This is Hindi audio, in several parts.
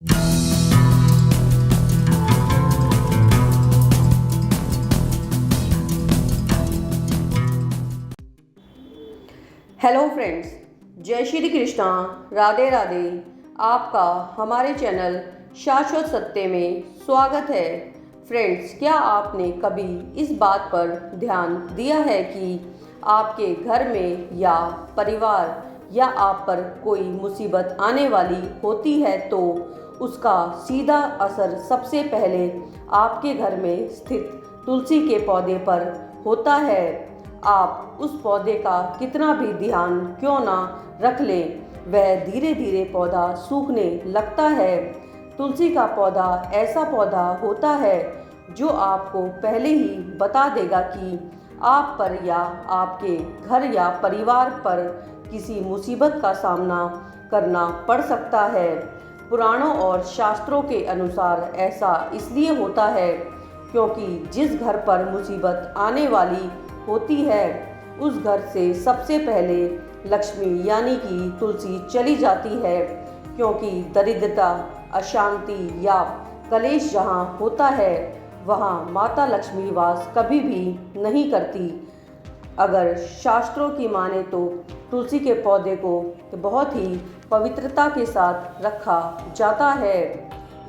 हेलो फ्रेंड्स, जय श्री कृष्णा, राधे राधे। आपका हमारे चैनल शाश्वत सत्य में स्वागत है। फ्रेंड्स, क्या आपने कभी इस बात पर ध्यान दिया है कि आपके घर में या परिवार या आप पर कोई मुसीबत आने वाली होती है तो उसका सीधा असर सबसे पहले आपके घर में स्थित तुलसी के पौधे पर होता है। आप उस पौधे का कितना भी ध्यान क्यों ना रख लें, वह धीरे धीरे पौधा सूखने लगता है। तुलसी का पौधा ऐसा पौधा होता है जो आपको पहले ही बता देगा कि आप पर या आपके घर या परिवार पर किसी मुसीबत का सामना करना पड़ सकता है। पुराणों और शास्त्रों के अनुसार ऐसा इसलिए होता है क्योंकि जिस घर पर मुसीबत आने वाली होती है उस घर से सबसे पहले लक्ष्मी यानी कि तुलसी चली जाती है, क्योंकि दरिद्रता, अशांति या कलेश जहाँ होता है वहाँ माता लक्ष्मी वास कभी भी नहीं करती। अगर शास्त्रों की माने तो तुलसी के पौधे को बहुत ही पवित्रता के साथ रखा जाता है।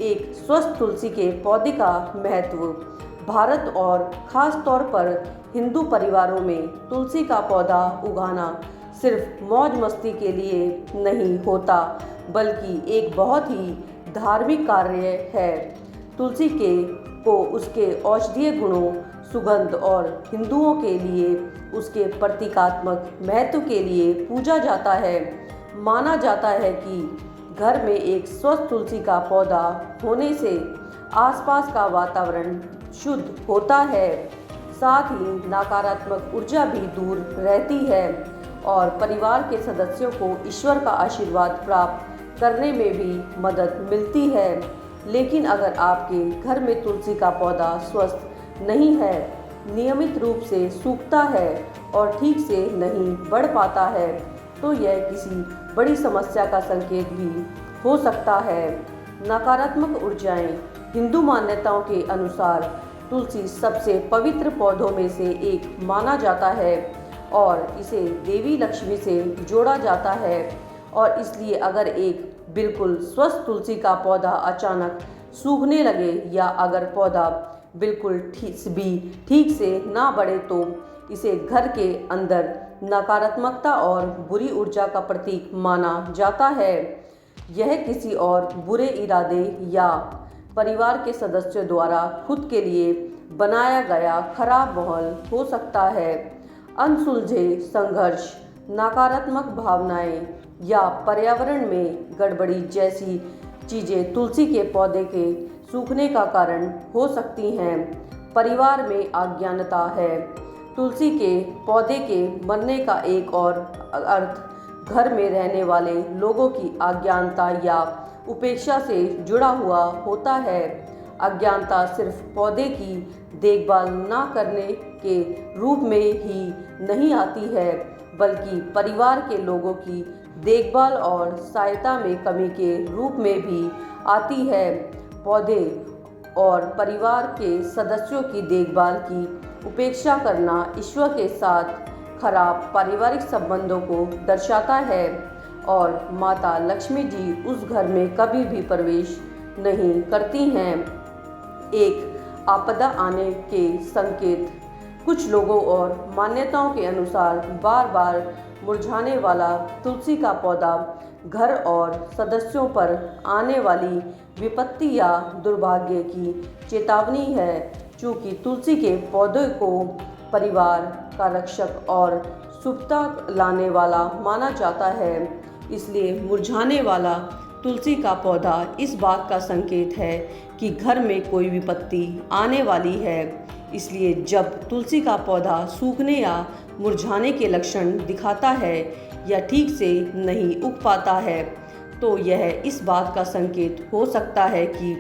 एक स्वस्थ तुलसी के पौधे का महत्व। भारत और ख़ास तौर पर हिंदू परिवारों में तुलसी का पौधा उगाना सिर्फ मौज मस्ती के लिए नहीं होता, बल्कि एक बहुत ही धार्मिक कार्य है। तुलसी को उसके औषधीय गुणों, सुगंध और हिंदुओं के लिए उसके प्रतीकात्मक महत्व के लिए पूजा जाता है। माना जाता है कि घर में एक स्वस्थ तुलसी का पौधा होने से आसपास का वातावरण शुद्ध होता है, साथ ही नकारात्मक ऊर्जा भी दूर रहती है और परिवार के सदस्यों को ईश्वर का आशीर्वाद प्राप्त करने में भी मदद मिलती है। लेकिन अगर आपके घर में तुलसी का पौधा स्वस्थ नहीं है, नियमित रूप से सूखता है और ठीक से नहीं बढ़ पाता है, तो यह किसी बड़ी समस्या का संकेत भी हो सकता है। नकारात्मक ऊर्जाएं। हिंदू मान्यताओं के अनुसार तुलसी सबसे पवित्र पौधों में से एक माना जाता है और इसे देवी लक्ष्मी से जोड़ा जाता है, और इसलिए अगर एक बिल्कुल स्वस्थ तुलसी का पौधा अचानक सूखने लगे या अगर पौधा बिल्कुल ठीक से ना बढ़े तो इसे घर के अंदर नकारात्मकता और बुरी ऊर्जा का प्रतीक माना जाता है। यह किसी और बुरे इरादे या परिवार के सदस्यों द्वारा खुद के लिए बनाया गया खराब माहौल हो सकता है। अनसुलझे संघर्ष, नकारात्मक भावनाएं या पर्यावरण में गड़बड़ी जैसी चीज़ें तुलसी के पौधे के सूखने का कारण हो सकती हैं। परिवार में अज्ञानता है। तुलसी के पौधे के मरने का एक और अर्थ घर में रहने वाले लोगों की अज्ञानता या उपेक्षा से जुड़ा हुआ होता है। अज्ञानता सिर्फ पौधे की देखभाल न करने के रूप में ही नहीं आती है, बल्कि परिवार के लोगों की देखभाल और सहायता में कमी के रूप में भी आती है। पौधे और परिवार के सदस्यों की देखभाल की उपेक्षा करना ईश्वर के साथ खराब पारिवारिक संबंधों को दर्शाता है और माता लक्ष्मी जी उस घर में कभी भी प्रवेश नहीं करती हैं। एक आपदा आने के संकेत। कुछ लोगों और मान्यताओं के अनुसार बार बार मुरझाने वाला तुलसी का पौधा घर और सदस्यों पर आने वाली विपत्ति या दुर्भाग्य की चेतावनी है। चूँकि तुलसी के पौधे को परिवार का रक्षक और शुभता लाने वाला माना जाता है, इसलिए मुरझाने वाला तुलसी का पौधा इस बात का संकेत है कि घर में कोई विपत्ति आने वाली है। इसलिए जब तुलसी का पौधा सूखने या मुरझाने के लक्षण दिखाता है या ठीक से नहीं उग पाता है, तो यह इस बात का संकेत हो सकता है कि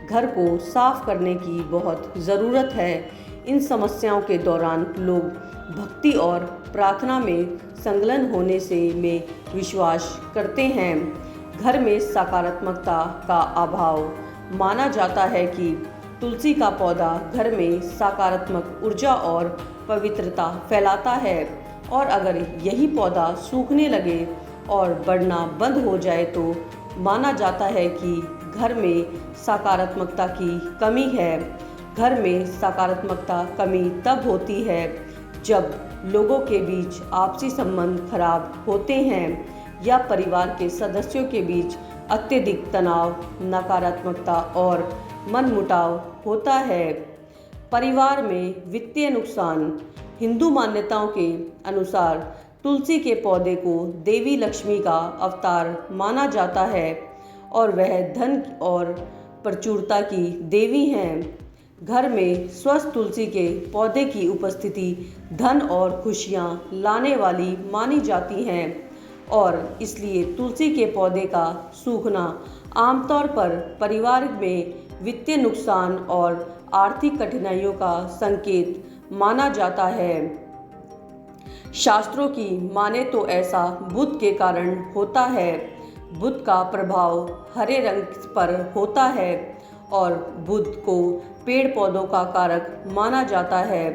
घर को साफ करने की बहुत ज़रूरत है। इन समस्याओं के दौरान लोग भक्ति और प्रार्थना में संलग्न होने में विश्वास करते हैं। घर में सकारात्मकता का अभाव। माना जाता है कि तुलसी का पौधा घर में सकारात्मक ऊर्जा और पवित्रता फैलाता है, और अगर यही पौधा सूखने लगे और बढ़ना बंद हो जाए तो माना जाता है कि घर में सकारात्मकता की कमी है। घर में सकारात्मकता कमी तब होती है जब लोगों के बीच आपसी संबंध खराब होते हैं या परिवार के सदस्यों के बीच अत्यधिक तनाव, नकारात्मकता और मनमुटाव होता है। परिवार में वित्तीय नुकसान। हिंदू मान्यताओं के अनुसार तुलसी के पौधे को देवी लक्ष्मी का अवतार माना जाता है और वह धन और प्रचुरता की देवी हैं। घर में स्वस्थ तुलसी के पौधे की उपस्थिति धन और खुशियाँ लाने वाली मानी जाती हैं, और इसलिए तुलसी के पौधे का सूखना आमतौर पर परिवार में वित्तीय नुकसान और आर्थिक कठिनाइयों का संकेत माना जाता है। शास्त्रों की माने तो ऐसा बुध के कारण होता है। बुध का प्रभाव हरे रंग पर होता है और बुध को पेड़ पौधों का कारक माना जाता है।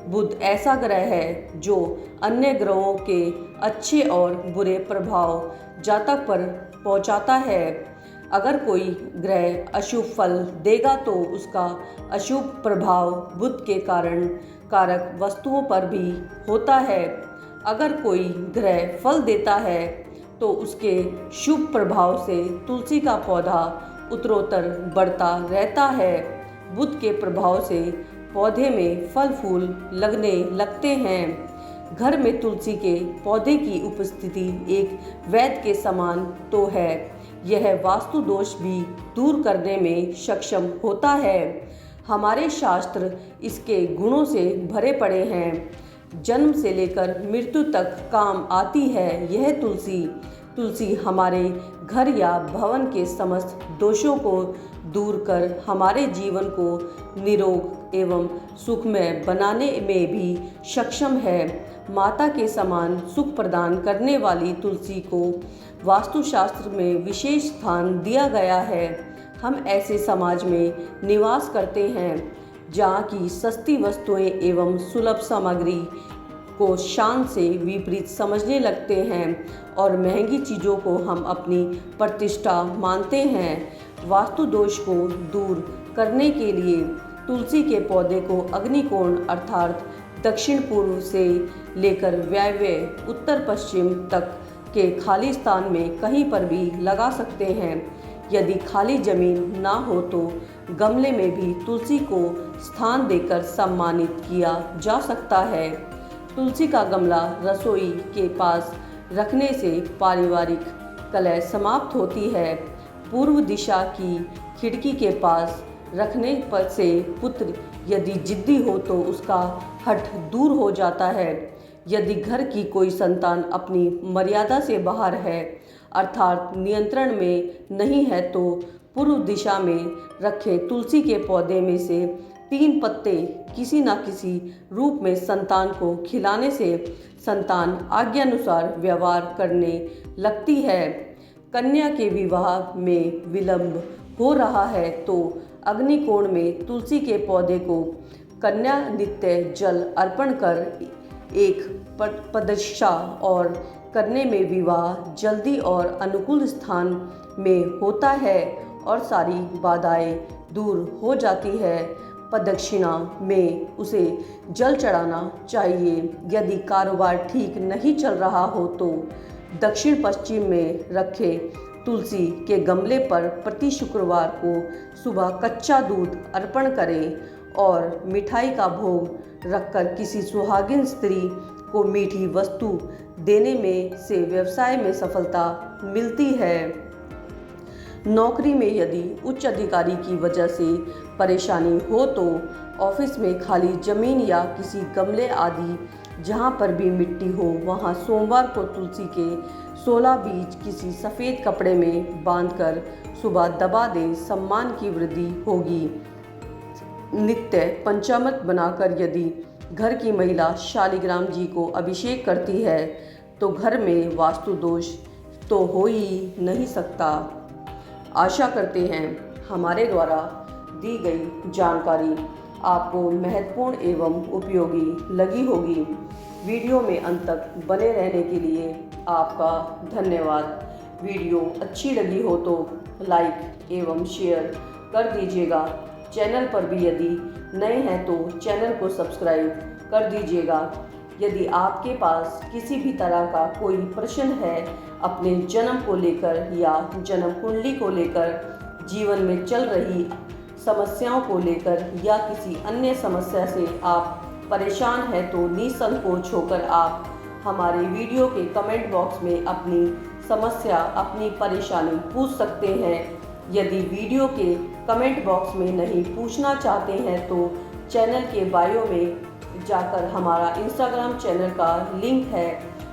बुध ऐसा ग्रह है जो अन्य ग्रहों के अच्छे और बुरे प्रभाव जातक पर पहुंचाता है। अगर कोई ग्रह अशुभ फल देगा तो उसका अशुभ प्रभाव बुध के कारण कारक वस्तुओं पर भी होता है। अगर कोई ग्रह फल देता है तो उसके शुभ प्रभाव से तुलसी का पौधा उत्तरोत्तर बढ़ता रहता है। बुध के प्रभाव से पौधे में फल फूल लगने लगते हैं। घर में तुलसी के पौधे की उपस्थिति एक वैद्य के समान तो है, यह वास्तु दोष भी दूर करने में सक्षम होता है। हमारे शास्त्र इसके गुणों से भरे पड़े हैं। जन्म से लेकर मृत्यु तक काम आती है यह तुलसी हमारे घर या भवन के समस्त दोषों को दूर कर हमारे जीवन को निरोग एवं सुखमय बनाने में भी सक्षम है। माता के समान सुख प्रदान करने वाली तुलसी को वास्तुशास्त्र में विशेष स्थान दिया गया है। हम ऐसे समाज में निवास करते हैं जहाँ की सस्ती वस्तुएं एवं सुलभ सामग्री को शान से विपरीत समझने लगते हैं और महंगी चीज़ों को हम अपनी प्रतिष्ठा मानते हैं। वास्तु दोष को दूर करने के लिए तुलसी के पौधे को अग्निकोण अर्थात दक्षिण पूर्व से लेकर वायव्य उत्तर पश्चिम तक के खाली स्थान में कहीं पर भी लगा सकते हैं। यदि खाली जमीन ना हो तो गमले में भी तुलसी को स्थान देकर सम्मानित किया जा सकता है। तुलसी का गमला रसोई के पास रखने से पारिवारिक कलह समाप्त होती है। पूर्व दिशा की खिड़की के पास रखने पर से पुत्र यदि जिद्दी हो तो उसका हठ दूर हो जाता है। यदि घर की कोई संतान अपनी मर्यादा से बाहर है अर्थात नियंत्रण में नहीं है तो पूर्व दिशा में रखे तुलसी के पौधे में से 3 पत्ते किसी न किसी रूप में संतान को खिलाने से संतान आज्ञानुसार व्यवहार करने लगती है। कन्या के विवाह में विलंब हो रहा है तो अग्निकोण में तुलसी के पौधे को कन्या नित्य जल अर्पण कर एक प्रदक्षा और करने में विवाह जल्दी और अनुकूल स्थान में होता है और सारी बाधाएं दूर हो जाती है। प्रदक्षिणा में उसे जल चढ़ाना चाहिए। यदि कारोबार ठीक नहीं चल रहा हो तो दक्षिण पश्चिम में रखे तुलसी के गमले पर प्रति शुक्रवार को सुबह कच्चा दूध अर्पण करें और मिठाई का भोग रखकर किसी सुहागिन स्त्री को मीठी वस्तु देने में से व्यवसाय में सफलता मिलती है। नौकरी में यदि उच्च अधिकारी की वजह से परेशानी हो तो ऑफिस में खाली जमीन या किसी गमले आदि जहाँ पर भी मिट्टी हो वहाँ सोमवार को तुलसी के 16 बीज किसी सफ़ेद कपड़े में बांधकर सुबह दबा दें, सम्मान की वृद्धि होगी। नित्य पंचामृत बनाकर यदि घर की महिला शालिग्राम जी को अभिषेक करती है तो घर में वास्तु दोष तो हो ही नहीं सकता। आशा करते हैं हमारे द्वारा दी गई जानकारी आपको महत्वपूर्ण एवं उपयोगी लगी होगी। वीडियो में अंत तक बने रहने के लिए आपका धन्यवाद। वीडियो अच्छी लगी हो तो लाइक एवं शेयर कर दीजिएगा। चैनल पर भी यदि नए हैं तो चैनल को सब्सक्राइब कर दीजिएगा। यदि आपके पास किसी भी तरह का कोई प्रश्न है अपने जन्म को लेकर या जन्म कुंडली को लेकर, जीवन में चल रही समस्याओं को लेकर या किसी अन्य समस्या से आप परेशान हैं तो निसंकोच होकर आप हमारे वीडियो के कमेंट बॉक्स में अपनी समस्या, अपनी परेशानी पूछ सकते हैं। यदि वीडियो के कमेंट बॉक्स में नहीं पूछना चाहते हैं तो चैनल के बायो में जाकर हमारा इंस्टाग्राम चैनल का लिंक है,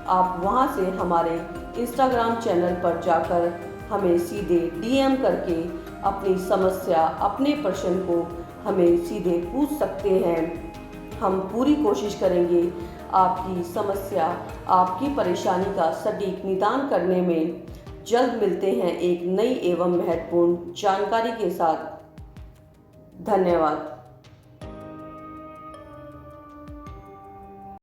आप वहां से हमारे इंस्टाग्राम चैनल पर जाकर हमें सीधे डीएम करके अपनी समस्या, अपने प्रश्न को हमें सीधे पूछ सकते हैं। हम पूरी कोशिश करेंगे आपकी समस्या, आपकी परेशानी का सटीक निदान करने में। जल्द मिलते हैं एक नई एवं महत्वपूर्ण जानकारी के साथ। धन्यवाद।